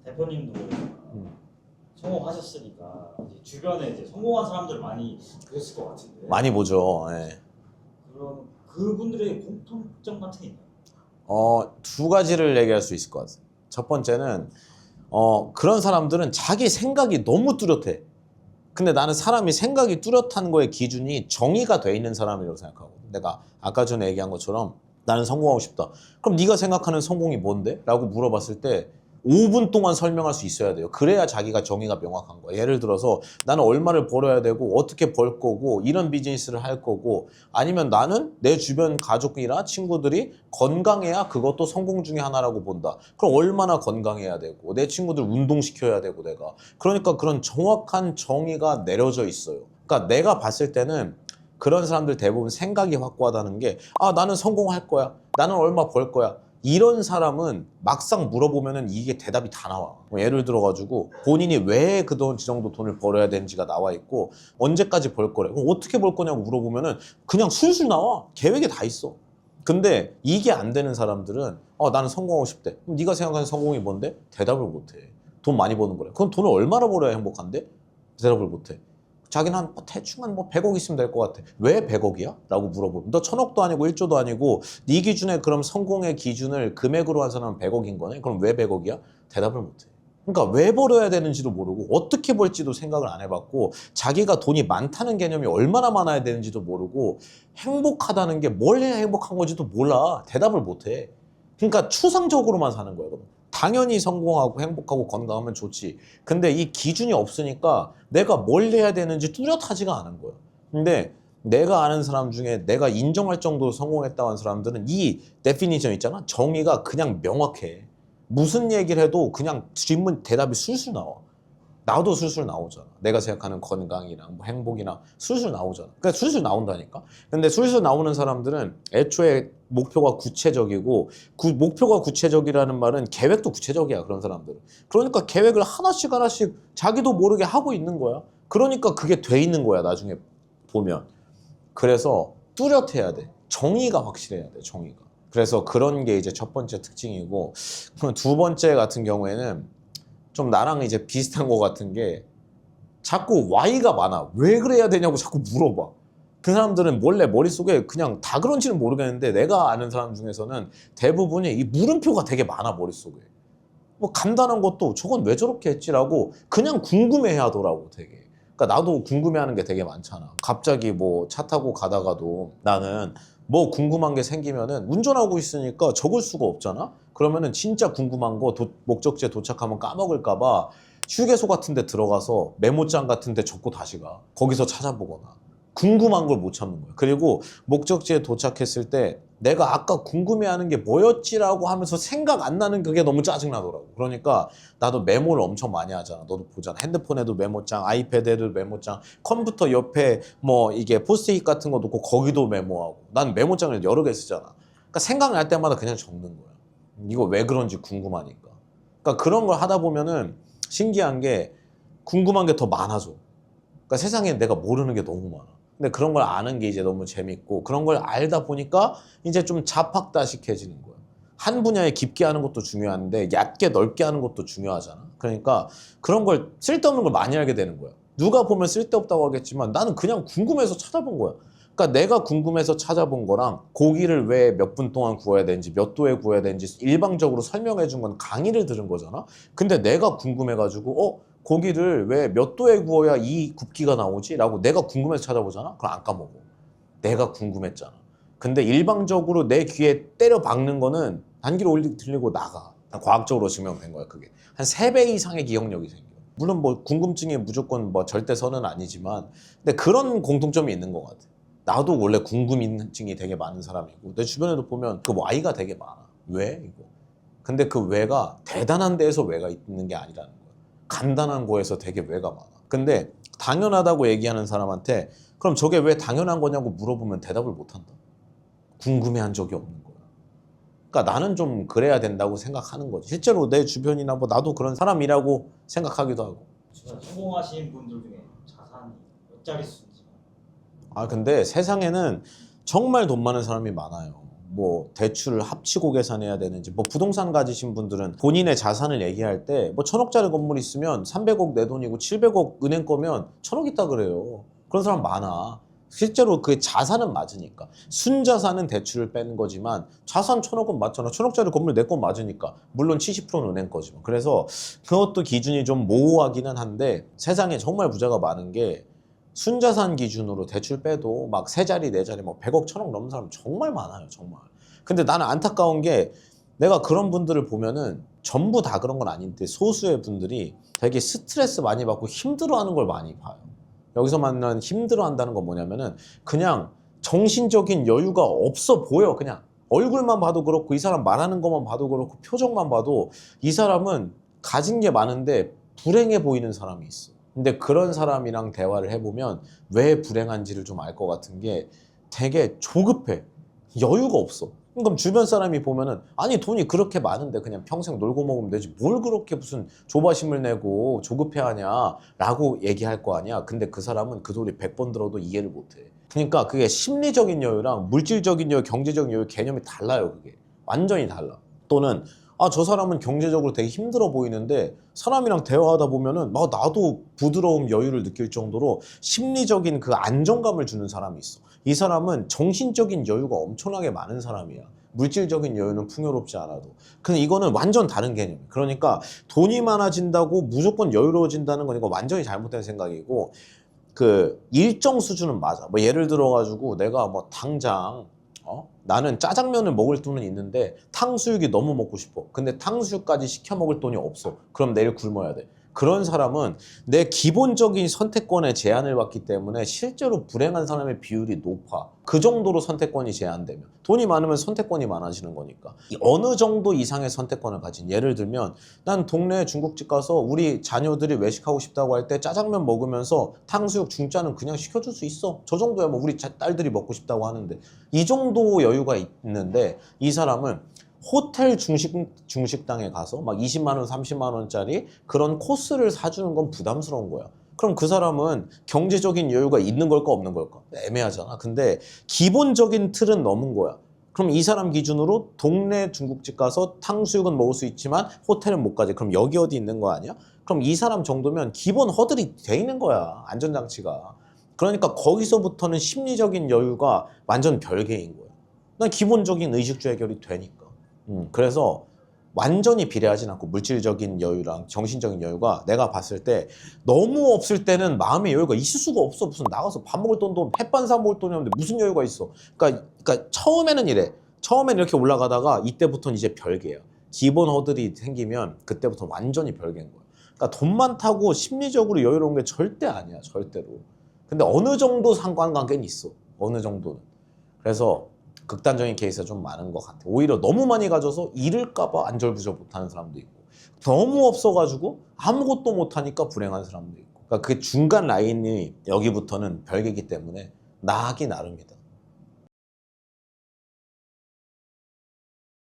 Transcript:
대표님도 성공하셨으니까 이제 주변에 이제 성공한 사람들 많이 보셨을 것 같은데 많이 보죠. 예. 그럼 그분들의 공통점 같은 게 있나요? 두 가지를 얘기할 수 있을 것 같아요. 첫 번째는 그런 사람들은 자기 생각이 너무 뚜렷해. 근데 나는 사람이 생각이 뚜렷한 거의 기준이 정의가 돼 있는 사람이라고 생각하고, 내가 아까 전에 얘기한 것처럼 나는 성공하고 싶다. 그럼 네가 생각하는 성공이 뭔데? 라고 물어봤을 때 5분 동안 설명할 수 있어야 돼요. 그래야 자기가 정의가 명확한 거야. 예를 들어서 나는 얼마를 벌어야 되고 어떻게 벌 거고 이런 비즈니스를 할 거고, 아니면 나는 내 주변 가족이나 친구들이 건강해야 그것도 성공 중에 하나라고 본다. 그럼 얼마나 건강해야 되고 내 친구들 운동시켜야 되고 내가. 그러니까 그런 정확한 정의가 내려져 있어요. 그러니까 내가 봤을 때는 그런 사람들 대부분 생각이 확고하다는 게, 나는 성공할 거야. 나는 얼마 벌 거야. 이런 사람은 막상 물어보면은 이게 대답이 다 나와. 예를 들어가지고 본인이 왜 그 정도 돈을 벌어야 되는지가 나와 있고, 언제까지 벌 거래. 그럼 어떻게 벌 거냐고 물어보면은 그냥 술술 나와. 계획에 다 있어. 근데 이게 안 되는 사람들은 나는 성공하고 싶대. 그럼 네가 생각하는 성공이 뭔데? 대답을 못 해. 돈 많이 버는 거래. 그럼 돈을 얼마나 벌어야 행복한데? 대답을 못 해. 자기는 대충 한 100억 있으면 될 것 같아. 왜 100억이야? 라고 물어보면 너 1000억도 아니고 1조도 아니고 네 기준에 그럼 성공의 기준을 금액으로 한 사람은 100억인 거네? 그럼 왜 100억이야? 대답을 못 해. 그러니까 왜 벌어야 되는지도 모르고 어떻게 벌지도 생각을 안 해봤고, 자기가 돈이 많다는 개념이 얼마나 많아야 되는지도 모르고, 행복하다는 게 뭘 해야 행복한 건지도 몰라. 대답을 못 해. 그러니까 추상적으로만 사는 거야. 당연히 성공하고 행복하고 건강하면 좋지. 근데 이 기준이 없으니까 내가 뭘 해야 되는지 뚜렷하지가 않은 거야. 근데 내가 아는 사람 중에 내가 인정할 정도로 성공했다고 하는 사람들은 이 데피니션 있잖아. 정의가 그냥 명확해. 무슨 얘기를 해도 그냥 질문 대답이 술술 나와. 나도 술술 나오잖아. 내가 생각하는 건강이랑 뭐 행복이나 술술 나오잖아. 그러니까 술술 나온다니까. 근데 술술 나오는 사람들은 애초에 목표가 구체적이고, 목표가 구체적이라는 말은 계획도 구체적이야. 그런 사람들은. 그러니까 계획을 하나씩 하나씩 자기도 모르게 하고 있는 거야. 그러니까 그게 돼 있는 거야. 나중에 보면. 그래서 뚜렷해야 돼. 정의가 확실해야 돼. 정의가. 그래서 그런 게 이제 첫 번째 특징이고, 두 번째 같은 경우에는 좀 나랑 이제 비슷한 것 같은 게, 자꾸 Y가 많아. 왜 그래야 되냐고 자꾸 물어봐. 그 사람들은 원래 머릿속에 그냥 다 그런지는 모르겠는데, 내가 아는 사람 중에서는 대부분이 이 물음표가 되게 많아, 머릿속에. 뭐 간단한 것도 저건 왜 저렇게 했지라고 그냥 궁금해 하더라고, 되게. 그러니까 나도 궁금해하는 게 되게 많잖아. 갑자기 뭐 차 타고 가다가도 나는 뭐 궁금한 게 생기면은 운전하고 있으니까 적을 수가 없잖아. 그러면은 진짜 궁금한 거 목적지에 도착하면 까먹을까 봐 휴게소 같은 데 들어가서 메모장 같은 데 적고 다시 가. 거기서 찾아보거나. 궁금한 걸 못 참는 거야. 그리고 목적지에 도착했을 때 내가 아까 궁금해하는 게 뭐였지라고 하면서 생각 안 나는 그게 너무 짜증나더라고. 그러니까 나도 메모를 엄청 많이 하잖아. 너도 보잖아. 핸드폰에도 메모장, 아이패드에도 메모장, 컴퓨터 옆에 뭐 이게 포스트잇 같은 거 놓고 거기도 메모하고. 난 메모장을 여러 개 쓰잖아. 그러니까 생각날 때마다 그냥 적는 거야. 이거 왜 그런지 궁금하니까. 그러니까 그런 걸 하다 보면은 신기한 게 궁금한 게 더 많아져. 그러니까 세상에 내가 모르는 게 너무 많아. 근데 그런 걸 아는 게 이제 너무 재밌고, 그런 걸 알다 보니까 이제 좀 잡학다식해지는 거야. 한 분야에 깊게 하는 것도 중요한데 얕게 넓게 하는 것도 중요하잖아. 그러니까 그런 걸, 쓸데없는 걸 많이 알게 되는 거야. 누가 보면 쓸데없다고 하겠지만 나는 그냥 궁금해서 찾아본 거야. 그러니까 내가 궁금해서 찾아본 거랑 고기를 왜 몇 분 동안 구워야 되는지, 몇 도에 구워야 되는지 일방적으로 설명해 준 건 강의를 들은 거잖아. 근데 내가 궁금해가지고 고기를 왜 몇 도에 구워야 이 굽기가 나오지? 라고 내가 궁금해서 찾아보잖아? 그럼 안 까먹어. 내가 궁금했잖아. 근데 일방적으로 내 귀에 때려 박는 거는 단기로 들리고 나가. 과학적으로 증명된 거야, 그게. 한 3배 이상의 기억력이 생겨. 물론 뭐 궁금증이 무조건 뭐 절대선은 아니지만, 근데 그런 공통점이 있는 것 같아. 나도 원래 궁금증이 되게 많은 사람이고, 내 주변에도 보면 그 Y가 되게 많아. 왜? 이거. 근데 그 왜가 대단한 데에서 왜가 있는 게 아니라는 거야. 간단한 거에서 되게 왜가 많아. 근데 당연하다고 얘기하는 사람한테 그럼 저게 왜 당연한 거냐고 물어보면 대답을 못 한다. 궁금해한 적이 없는 거야. 그러니까 나는 좀 그래야 된다고 생각하는 거지. 실제로 내 주변이나 뭐 나도 그런 사람이라고 생각하기도 하고. 지금 성공하신 분들 중에 자산이 몇 자릿수인지. 근데 세상에는 정말 돈 많은 사람이 많아요. 뭐 대출을 합치고 계산해야 되는지, 뭐 부동산 가지신 분들은 본인의 자산을 얘기할 때 뭐 1,000억짜리 건물 있으면 300억 내 돈이고 700억 은행 거면 1,000억 있다 그래요. 그런 사람 많아. 실제로 그 자산은 맞으니까. 순자산은 대출을 뺀 거지만 자산 1,000억은 맞잖아. 1,000억짜리 건물 내 건 맞으니까. 물론 70%는 은행 거지만. 그래서 그것도 기준이 좀 모호하기는 한데 세상에 정말 부자가 많은 게 순자산 기준으로 대출 빼도 막 세 자리 네 자리 뭐 100억 1,000억 넘는 사람 정말 많아요. 정말. 근데 나는 안타까운 게 내가 그런 분들을 보면은 전부 다 그런 건 아닌데 소수의 분들이 되게 스트레스 많이 받고 힘들어하는 걸 많이 봐요. 여기서 만난 힘들어한다는 건 뭐냐면은 그냥 정신적인 여유가 없어 보여. 그냥 얼굴만 봐도 그렇고 이 사람 말하는 것만 봐도 그렇고 표정만 봐도 이 사람은 가진 게 많은데 불행해 보이는 사람이 있어. 근데 그런 사람이랑 대화를 해보면 왜 불행한지를 좀 알 것 같은 게 되게 조급해. 여유가 없어. 그럼 주변 사람이 보면은 아니 돈이 그렇게 많은데 그냥 평생 놀고 먹으면 되지 뭘 그렇게 무슨 조바심을 내고 조급해하냐 라고 얘기할 거 아니야. 근데 그 사람은 그 소리 100번 들어도 이해를 못해. 그러니까 그게 심리적인 여유랑 물질적인 여유, 경제적인 여유 개념이 달라요. 그게 완전히 달라. 또는 아, 저 사람은 경제적으로 되게 힘들어 보이는데 사람이랑 대화하다 보면은 나도 부드러움, 여유를 느낄 정도로 심리적인 그 안정감을 주는 사람이 있어. 이 사람은 정신적인 여유가 엄청나게 많은 사람이야. 물질적인 여유는 풍요롭지 않아도. 근데 이거는 완전 다른 개념이야. 그러니까 돈이 많아진다고 무조건 여유로워진다는 건 이거 완전히 잘못된 생각이고 그 일정 수준은 맞아. 뭐 예를 들어 가지고 내가 뭐 당장 나는 짜장면을 먹을 돈은 있는데 탕수육이 너무 먹고 싶어. 근데 탕수육까지 시켜 먹을 돈이 없어. 그럼 내일 굶어야 돼. 그런 사람은 내 기본적인 선택권에 제한을 받기 때문에 실제로 불행한 사람의 비율이 높아. 그 정도로 선택권이 제한되면. 돈이 많으면 선택권이 많아지는 거니까. 어느 정도 이상의 선택권을 가진. 예를 들면 난 동네 중국집 가서 우리 자녀들이 외식하고 싶다고 할 때 짜장면 먹으면서 탕수육 중짜는 그냥 시켜줄 수 있어. 저 정도야 뭐 우리 딸들이 먹고 싶다고 하는데. 이 정도 여유가 있는데 이 사람은 호텔 중식당에 가서 막 20만 원, 30만 원짜리 그런 코스를 사주는 건 부담스러운 거야. 그럼 그 사람은 경제적인 여유가 있는 걸까 없는 걸까? 애매하잖아. 근데 기본적인 틀은 넘은 거야. 그럼 이 사람 기준으로 동네 중국집 가서 탕수육은 먹을 수 있지만 호텔은 못 가지. 그럼 여기 어디 있는 거 아니야? 그럼 이 사람 정도면 기본 허들이 돼 있는 거야. 안전장치가. 그러니까 거기서부터는 심리적인 여유가 완전 별개인 거야. 난 기본적인 의식주 해결이 되니까. 그래서 완전히 비례하진 않고 물질적인 여유랑 정신적인 여유가 내가 봤을 때 너무 없을 때는 마음의 여유가 있을 수가 없어. 무슨 나가서 밥 먹을 돈도 햇반 사 먹을 돈이 없는데 무슨 여유가 있어. 그러니까 처음에는 이래. 처음에는 이렇게 올라가다가 이때부터는 이제 별개야. 기본 허들이 생기면 그때부터 완전히 별개인 거야. 그러니까 돈 많다고 심리적으로 여유로운 게 절대 아니야. 절대로. 근데 어느 정도 상관관계는 있어. 어느 정도는. 그래서 극단적인 케이스가 좀 많은 것 같아. 오히려 너무 많이 가져서 잃을까봐 안절부절 못하는 사람도 있고 너무 없어가지고 아무것도 못하니까 불행한 사람도 있고 그러니까 그 중간 라인이 여기부터는 별개이기 때문에 나하기 나름이다.